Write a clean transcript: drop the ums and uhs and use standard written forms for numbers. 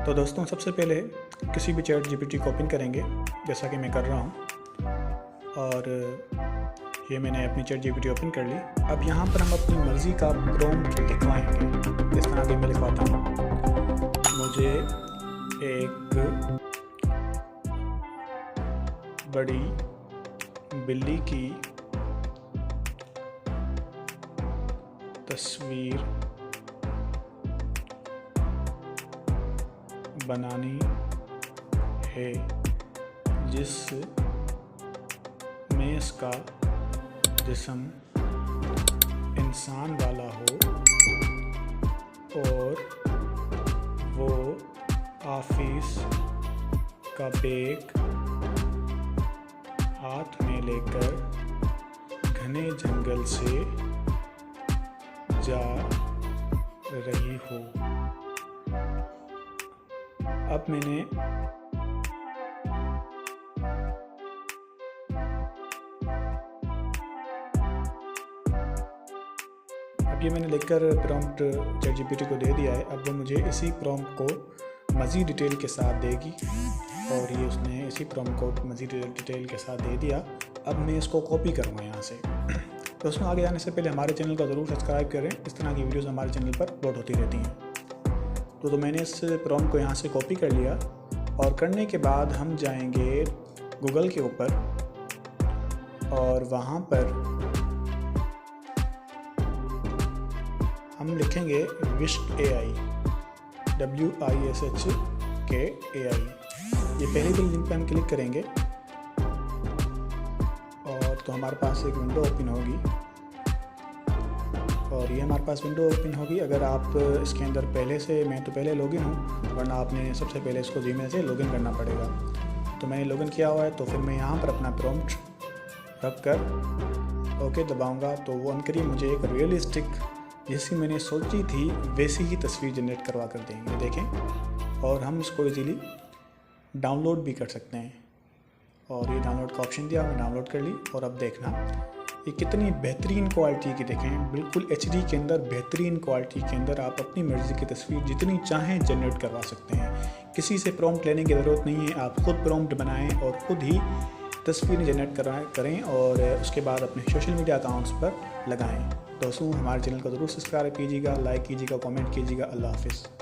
तो दोस्तों सबसे पहले किसी भी चैट जीपीटी को ओपन करेंगे जैसा कि मैं कर रहा हूँ, और ये मैंने अपनी चैट जीपीटी ओपन कर ली। अब यहाँ पर हम अपनी मर्ज़ी का प्रॉम्प्ट लिखवाएंगे। इस तरह के मैं लिखवाता हूँ, मुझे एक बड़ी बिल्ली की तस्वीर बनानी है जिस में इसका जिस्म इंसान वाला हो और वो ऑफिस का बैग हाथ में लेकर घने जंगल से जा रही हो। अब ये मैंने लिखकर प्रॉम्प्ट चैट जीपीटी को दे दिया है। अब वो मुझे इसी प्रॉम्प्ट को मज़ीद डिटेल के साथ देगी, और ये उसने इसी प्रॉम्प्ट को मज़ीद डिटेल के साथ दे दिया। अब मैं इसको कॉपी करूँगा यहाँ से। दोस्तों आगे जाने से पहले हमारे चैनल को ज़रूर सब्सक्राइब करें, इस तरह की वीडियोज़ हमारे चैनल पर अपलोड होती रहती हैं। तो मैंने इस प्रॉम्प्ट को यहाँ से कॉपी कर लिया, और करने के बाद हम जाएंगे गूगल के ऊपर, और वहाँ पर हम लिखेंगे विश्क AI, WISHK AI। ये पहली भी लिंक पर हम क्लिक करेंगे और तो हमारे पास एक विंडो ओपन होगी, और ये हमारे पास विंडो ओपन होगी। अगर आप इसके अंदर पहले से, मैं तो पहले लॉगिन हूँ, वरना आपने सबसे पहले इसको जीमेल से लॉगिन करना पड़ेगा। तो मैंने लॉगिन किया हुआ है, तो फिर मैं यहाँ पर अपना प्रॉम्प्ट रख कर ओके दबाऊँगा, तो वो अनकरीब मुझे एक रियलिस्टिक, जैसी मैंने सोची थी वैसी ही तस्वीर जनरेट करवा कर देंगे। देखें, और हम इसको इजीली डाउनलोड भी कर सकते हैं, और ये डाउनलोड का ऑप्शन दिया, मैं डाउनलोड कर ली। और अब देखना ये कितनी बेहतरीन क्वालिटी की, देखें बिल्कुल HD के अंदर, बेहतरीन क्वालिटी के अंदर आप अपनी मर्ज़ी की तस्वीर जितनी चाहें जनरेट करवा सकते हैं। किसी से प्रॉम्प्ट लेने की ज़रूरत नहीं है, आप खुद प्रॉम्प्ट बनाएं और ख़ुद ही तस्वीरें जनरेट करें, और उसके बाद अपने सोशल मीडिया अकाउंट्स पर लगाएं। दोस्तों हमारे चैनल को ज़रूर सब्सक्राइब कीजिएगा, लाइक कीजिएगा, कमेंट कीजिएगा। अल्लाह हाफ़िज़।